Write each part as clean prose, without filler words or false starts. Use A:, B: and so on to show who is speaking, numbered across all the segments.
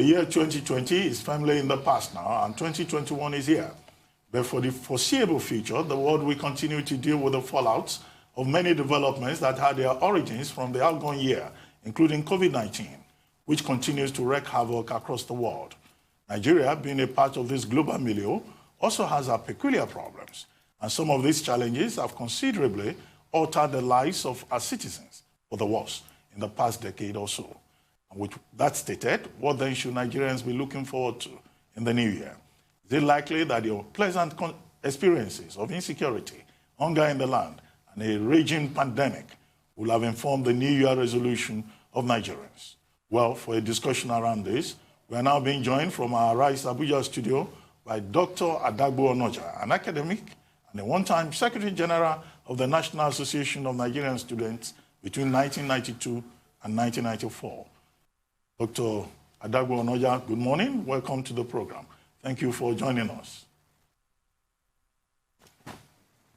A: The year 2020 is firmly in the past now, and 2021 is here. But for the foreseeable future, the world will continue to deal with the fallouts of many developments that had their origins from the outgone year, including COVID-19, which continues to wreak havoc across the world. Nigeria, being a part of this global milieu, also has our peculiar problems, and some of these challenges have considerably altered the lives of our citizens for the worse in the past decade or so. And with that stated, what then should Nigerians be looking forward to in the new year? Is it likely that your pleasant experiences of insecurity, hunger in the land, and a raging pandemic will have informed the New Year resolution of Nigerians? Well, for a discussion around this, we are now being joined from our Rise Abuja studio by Dr. Adagbo Onoja, an academic and a one-time Secretary General of the National Association of Nigerian Students between 1992 and 1994. Dr. Adagbo Onoja, good morning. Welcome to the program. Thank you for joining us.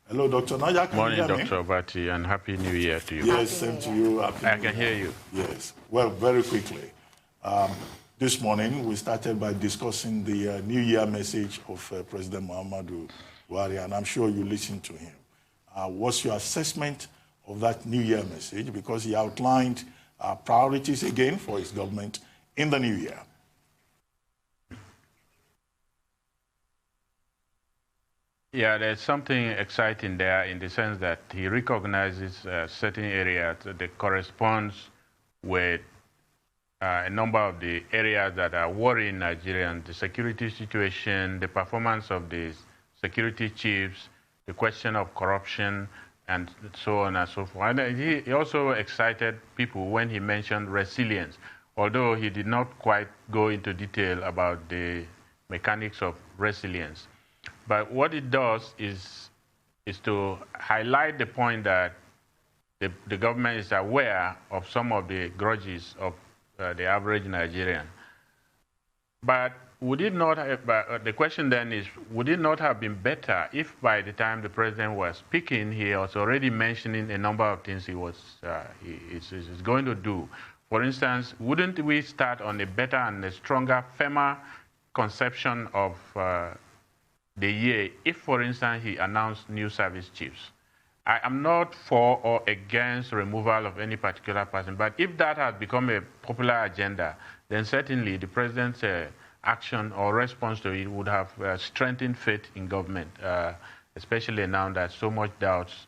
A: Hello, Dr. Onoja.
B: Good morning, Dr. Obati, and Happy New Year to you.
A: Yes, same to you.
B: I can hear you.
A: Yes. Well, very quickly. This morning, we started by discussing the New Year message of President Muhammadu Buhari, and I'm sure you listened to him. What's your assessment of that New Year message? Because he outlined priorities again for his government in the new year.
B: Yeah, there's something exciting there in the sense that he recognizes certain areas that corresponds with a number of the areas that are worrying Nigerians: the security situation, the performance of the security chiefs, the question of corruption, and so on and so forth. And he also excited people when he mentioned resilience, although he did not quite go into detail about the mechanics of resilience. But what it does is to highlight the point that the government is aware of some of the grudges of the average Nigerian. But would it not have, the question then is, would it not have been better if by the time the president was speaking, he was already mentioning a number of things he was is going to do? For instance, wouldn't we start on a better and a stronger, firmer conception of the year if, for instance, he announced new service chiefs? I am not for or against removal of any particular person, but if that has become a popular agenda, then certainly the president's action or response to it would have strengthened faith in government, especially now that so much doubts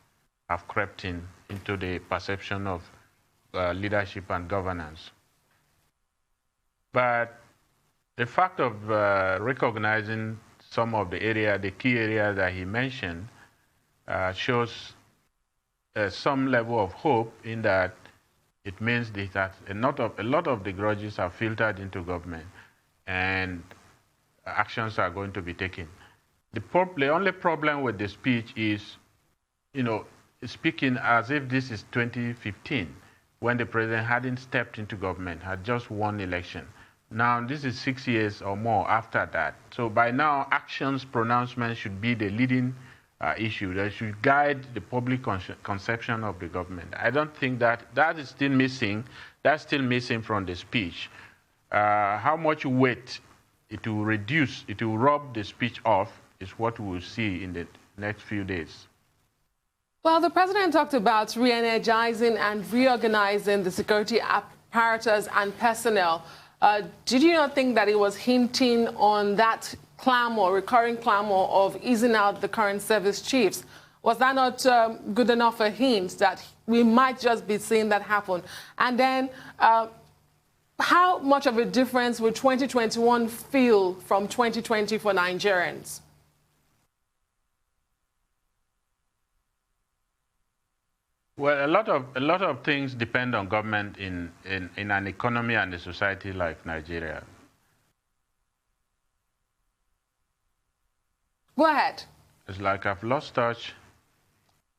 B: have crept into the perception of leadership and governance. But the fact of recognizing some of the key areas that he mentioned, shows some level of hope in that it means that a lot of the grudges are filtered into government and actions are going to be taken. The only problem with the speech is, speaking as if this is 2015, when the president hadn't stepped into government, had just won election. Now, this is 6 years or more after that. So by now, actions, pronouncements should be the leading issue that should guide the public conception of the government. I don't think that is still missing. That's still missing from the speech. How much weight it will reduce, it will rub the speech off, is what we will see in the next few days.
C: Well, the president talked about re-energizing and reorganizing the security apparatus and personnel. Did you not think that it was hinting on that clamor, recurring clamor of easing out the current service chiefs? Was that not good enough a hint that we might just be seeing that happen? And then how much of a difference will 2021 feel from 2020 for Nigerians?
B: Well, a lot of things depend on government in an economy and a society like Nigeria.
C: Go ahead.
B: It's like I've lost touch.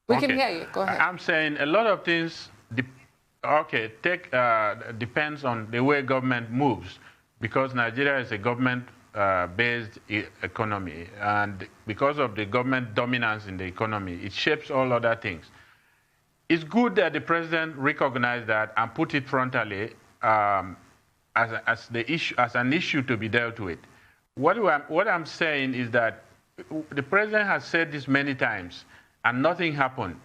C: We can hear you. Go ahead.
B: I'm saying a lot of things depends on the way government moves, because Nigeria is a government-based economy, and because of the government dominance in the economy, it shapes all other things. It's good that the president recognized that and put it frontally, as an issue to be dealt with. What I'm saying is that the president has said this many times, and nothing happened.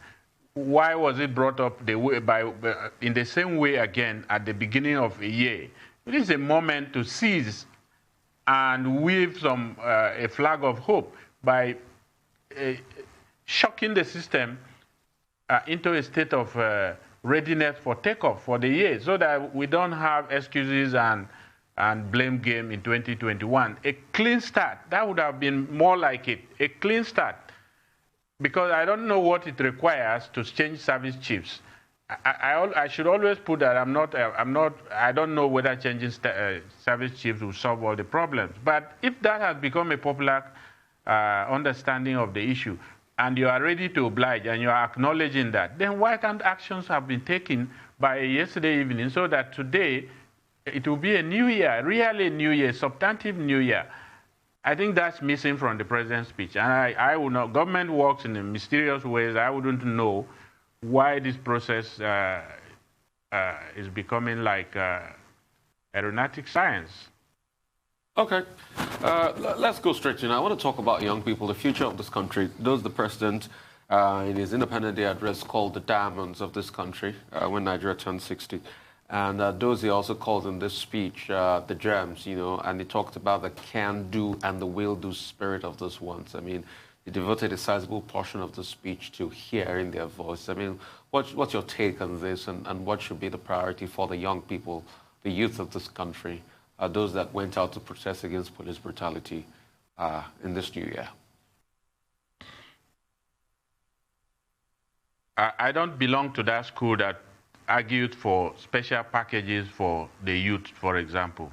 B: Why was it brought up in the same way again at the beginning of a year? It is a moment to seize and wave a flag of hope by shocking the system into a state of readiness for takeoff for the year, so that we don't have excuses and blame game in 2021. A clean start, that would have been more like it, a clean start. Because I don't know what it requires to change service chiefs. I should always put that I don't know whether changing service chiefs will solve all the problems. But if that has become a popular understanding of the issue, and you are ready to oblige and you are acknowledging that, then why can't actions have been taken by yesterday evening so that today it will be a new year, really a new year, substantive new year? I think that's missing from the president's speech. And I would not, government works in mysterious ways. I wouldn't know why this process is becoming like aeronautic science.
D: Okay, let's go straight to now. I want to talk about young people, the future of this country. Those the president, in his Independence Day address, called the diamonds of this country when Nigeria turned 60. And those he also called in this speech the gems, you know, and he talked about the can-do and the will-do spirit of those ones. I mean, he devoted a sizable portion of the speech to hearing their voice. I mean, what's your take on this, and what should be the priority for the young people, the youth of this country, those that went out to protest against police brutality in this new year?
B: I don't belong to that school that argued for special packages for the youth, for example.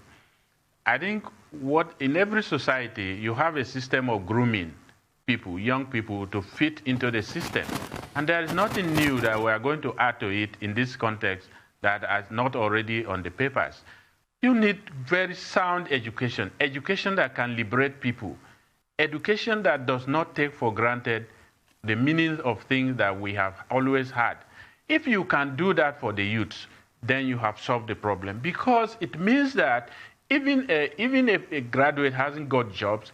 B: I think in every society, you have a system of grooming people, young people, to fit into the system. And there is nothing new that we are going to add to it in this context that is not already on the papers. You need very sound education, education that can liberate people, education that does not take for granted the meaning of things that we have always had. If you can do that for the youths, then you have solved the problem, because it means that even if a graduate hasn't got jobs,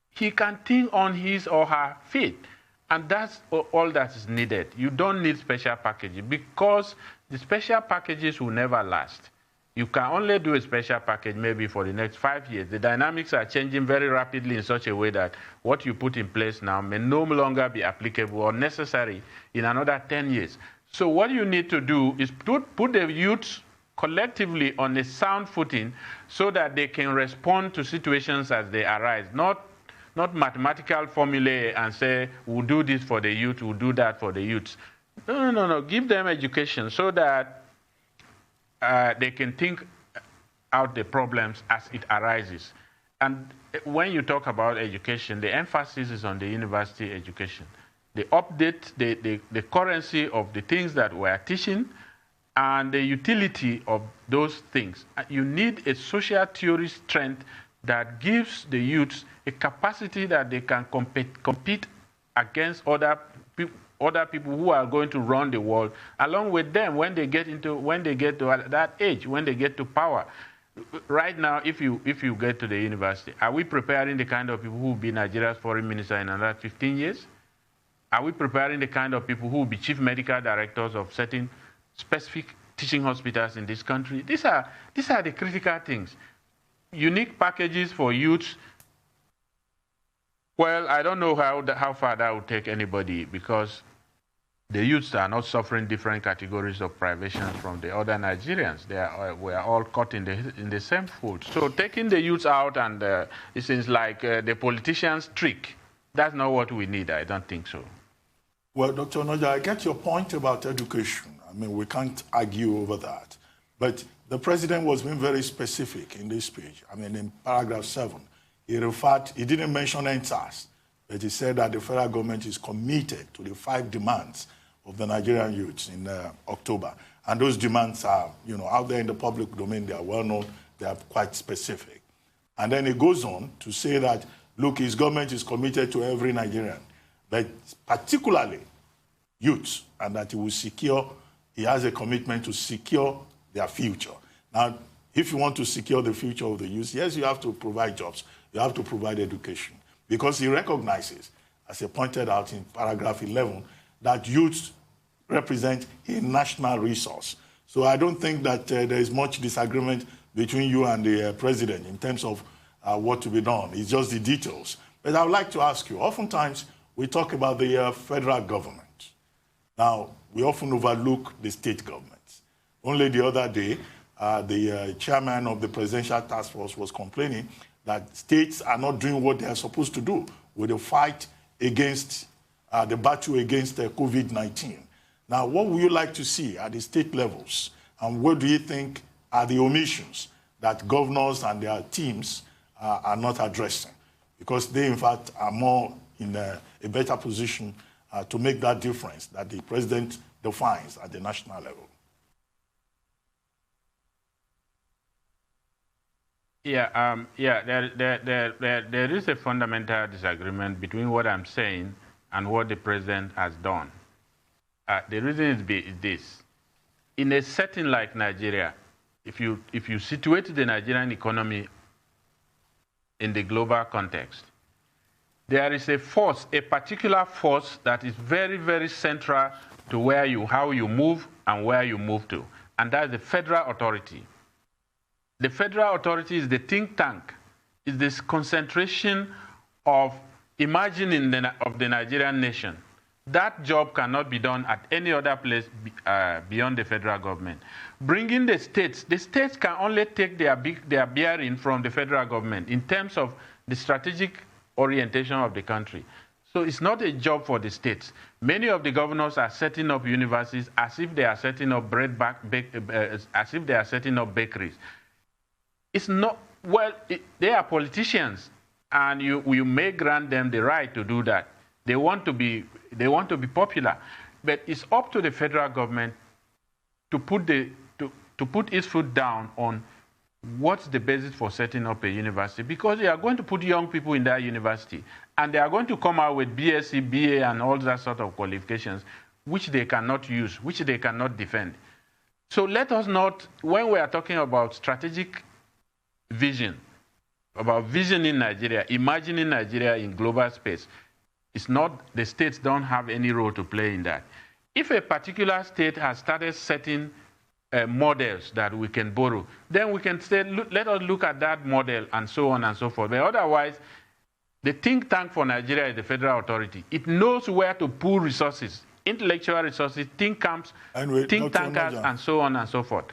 B: he can think on his or her feet. And that's all that is needed. You don't need special packages, because the special packages will never last. You can only do a special package maybe for the next 5 years. The dynamics are changing very rapidly in such a way that what you put in place now may no longer be applicable or necessary in another 10 years. So what you need to do is put the youth collectively on a sound footing so that they can respond to situations as they arise, not mathematical formulae and say, we'll do this for the youth, we'll do that for the youths. No. Give them education so that they can think out the problems as it arises. And when you talk about education, the emphasis is on the university education. The update, the currency of the things that we are teaching, and the utility of those things. You need a social theory strength that gives the youths a capacity that they can compete against other people who are going to run the world along with them when they get to that age, when they get to power. Right now, if you get to the university, are we preparing the kind of people who will be Nigeria's foreign minister in another 15 years? Are we preparing the kind of people who will be chief medical directors of certain specific teaching hospitals in this country? These are the critical things. Unique packages for youths. Well, I don't know how far that would take anybody, because the youths are not suffering different categories of privations from the other Nigerians. We are all caught in the same food. So taking the youths out and it seems like the politicians' trick. That's not what we need. I don't think so.
A: Well, Dr. Onoja, I get your point about education. I mean, we can't argue over that. But the president was being very specific in this speech. I mean, in paragraph 7, he didn't mention NSAS, but he said that the federal government is committed to the 5 demands of the Nigerian youths in October. And those demands are, out there in the public domain. They are well known. They are quite specific. And then he goes on to say that, look, his government is committed to every Nigerian, but particularly youths, and that he has a commitment to secure their future. Now, If you want to secure the future of the youth, yes, you have to provide jobs. You have to provide education. Because he recognizes, as he pointed out in paragraph 11, that youth represent a national resource. So I don't think that there is much disagreement between you and the president in terms of what to be done. It's just the details. But I would like to ask you, oftentimes we talk about the federal government. Now, we often overlook the state governments. Only the other day, the chairman of the Presidential Task Force was complaining that states are not doing what they are supposed to do with the fight against, the battle against COVID-19. Now, what would you like to see at the state levels? And what do you think are the omissions that governors and their teams are not addressing? Because they, in fact, are more in a better position to make that difference that the president defines at the national level.
B: There is a fundamental disagreement between what I'm saying and what the president has done. The reason is this. In a setting like Nigeria, if you situate the Nigerian economy in the global context, there is a force, a particular force that is very, very central to how you move and where you move to, and that is the federal authority. The federal authority is the think tank, is this concentration of imagining of the Nigerian nation. That job cannot be done at any other place beyond the federal government. Bringing the states can only take their bearing from the federal government in terms of the strategic orientation of the country. So it's not a job for the states. Many of the governors are setting up universities as if they are setting up as if they are setting up bakeries. It's not, they are politicians, and you may grant them the right to do that. They want to be popular, but it's up to the federal government to put its foot down on what's the basis for setting up a university, because they are going to put young people in that university, and they are going to come out with BSc, BA, and all that sort of qualifications, which they cannot use, which they cannot defend. So let us not, when we are talking about strategic vision, about visioning Nigeria, imagining Nigeria in global space, it's not, the states don't have any role to play in that. If a particular state has started setting models that we can borrow, then we can say, let us look at that model and so on and so forth. But otherwise, the think tank for Nigeria is the federal authority. It knows where to pool resources, intellectual resources, think camps,
A: anyway,
B: think tankers, and so on and so forth.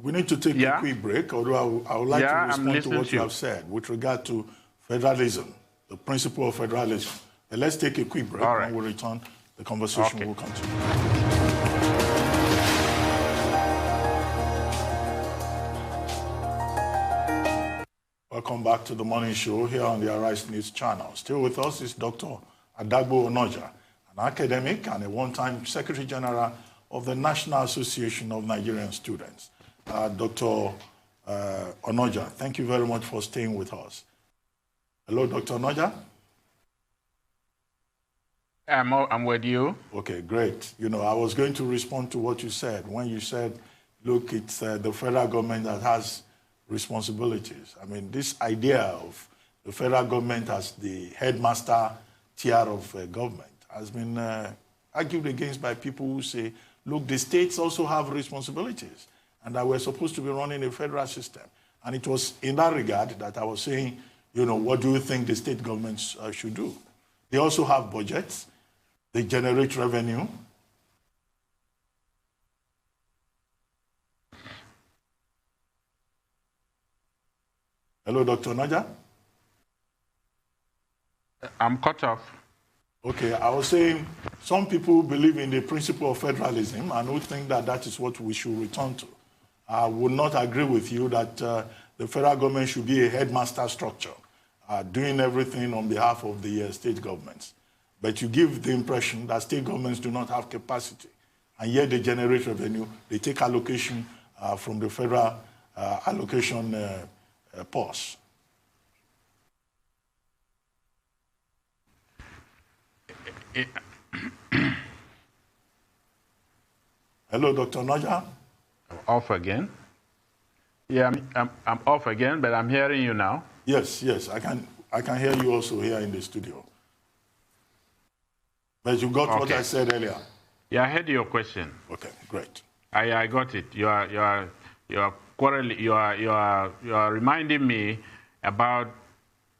A: We need to take a quick break, although I would like to respond to what you have said with regard to federalism, the principle of federalism. But let's take a quick break. When we return, the conversation will continue. Welcome back to the morning show here on the Arise News channel. Still with us is Dr. Adagbo Onoja, an academic and a one-time Secretary General of the National Association of Nigerian Students. Dr. Onoja, thank you very much for staying with us. Hello, Dr. Onoja.
B: I'm with you.
A: Okay, great. You know, I was going to respond to what you said when you said, look, it's the federal government that has responsibilities. I mean, this idea of the federal government as the headmaster tier of government has been argued against by people who say, look, the states also have responsibilities, and that we're supposed to be running a federal system. And it was in that regard that I was saying, you know, what do you think the state governments should do? They also have budgets. They generate revenue. Hello, Dr. Onoja?
B: I'm cut off.
A: Okay, I was saying some people believe in the principle of federalism and who think that that is what we should return to. I would not agree with you that the federal government should be a headmaster structure, doing everything on behalf of the state governments. But you give the impression that state governments do not have capacity, and yet they generate revenue. They take allocation from the federal allocation pause. Hello, Dr. Onoja.
B: Off again. Yeah, I'm off again, but I'm hearing you now.
A: Yes, yes, I can hear you also here in the studio. But you got what I said earlier.
B: Yeah, I heard your question.
A: Okay, great.
B: I got it. You are reminding me about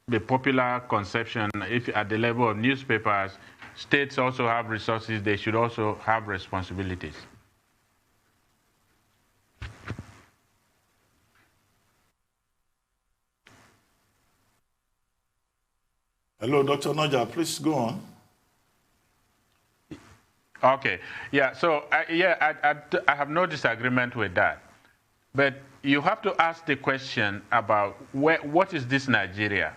B: the popular conception. If at the level of newspapers, states also have resources, they should also have responsibilities.
A: Hello, Dr. Onoja, please go on.
B: Okay, yeah, so I have no disagreement with that. But you have to ask the question about what is this Nigeria?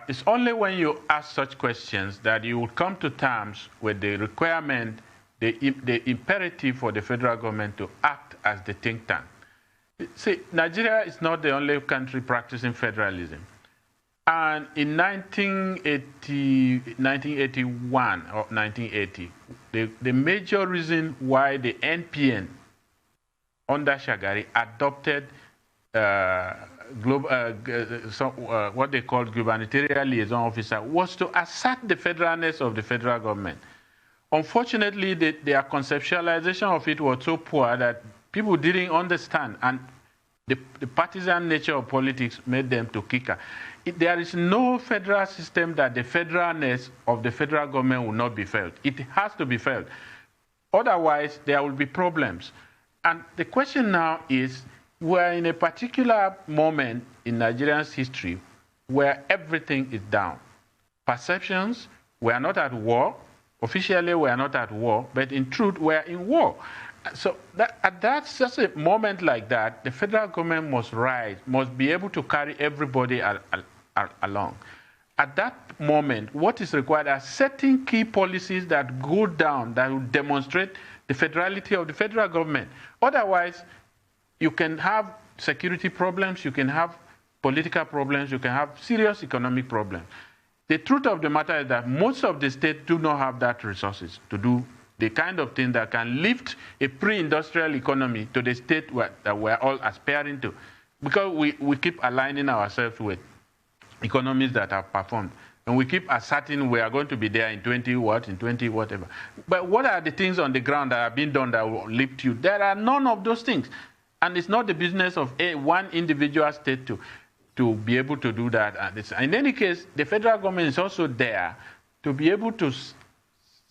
B: It's only when you ask such questions that you will come to terms with the requirement, the imperative for the federal government to act as the think tank. See, Nigeria is not the only country practicing federalism. And in 1981 or 1980, the major reason why the NPN under Shagari adopted what they called gubernatorial liaison officer was to assert the federalness of the federal government. Unfortunately, their conceptualization of it was so poor that people didn't understand, and the partisan nature of politics made them to kick her. There is no federal system that the federalness of the federal government will not be felt. It has to be felt. Otherwise, there will be problems. And the question now is, we're in a particular moment in Nigerian's history where everything is down. Perceptions, we are not at war. Officially, we are not at war, but in truth, we are in war. So at just a moment like that, the federal government must rise, must be able to carry everybody along. At that moment, what is required are certain key policies that go down, that will demonstrate the federality of the federal government. Otherwise, you can have security problems, you can have political problems, you can have serious economic problems. The truth of the matter is that most of the states do not have that resources to do the kind of thing that can lift a pre-industrial economy to the state that we're all aspiring to. Because we keep aligning ourselves with economies that have performed. And we keep asserting we are going to be there in 20 whatever. But what are the things on the ground that have been done that will lift you? There are none of those things. And it's not the business of one individual state to be able to do that. In any case, the federal government is also there to be able to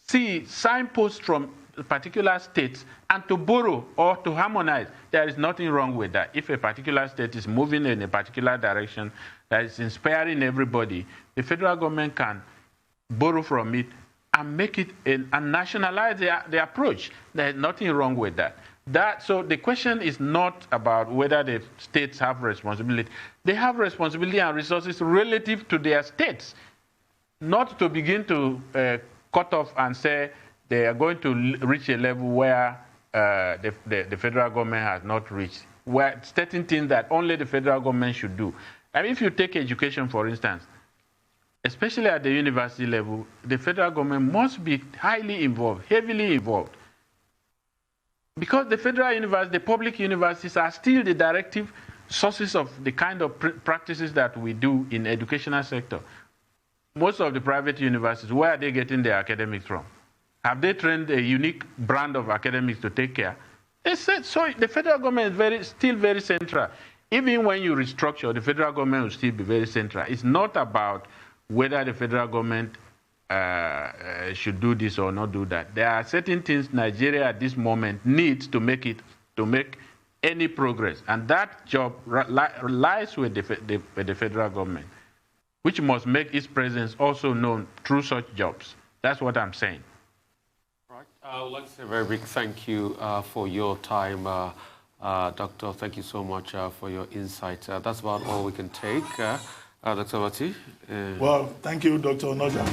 B: see signposts from particular states and to borrow or to harmonize. There is nothing wrong with that. If a particular state is moving in a particular direction that is inspiring everybody, the federal government can borrow from it and make it and nationalize the approach. There is nothing wrong with that. So the question is not about whether the states have responsibility. They have responsibility and resources relative to their states, not to begin to cut off and say they are going to reach a level where the federal government has not reached, where certain things that only the federal government should do. I mean, if you take education, for instance, especially at the university level, the federal government must be highly involved, heavily involved. Because the federal universities, the public universities are still the directive sources of the kind of practices that we do in the educational sector. Most of the private universities, where are they getting their academics from? Have they trained a unique brand of academics to take care? So the federal government is still very central. Even when you restructure, the federal government will still be very central. It's not about whether the federal government should do this or not do that. There are certain things Nigeria at this moment needs to make any progress, and that job lies with the federal government, which must make its presence also known through such jobs. That's what I'm saying.
D: Right. I would like to say a very big thank you for your time, Doctor. Thank you so much for your insight. That's about all we can take. Dr. Wati?
A: Well, thank you, Dr. Onoja.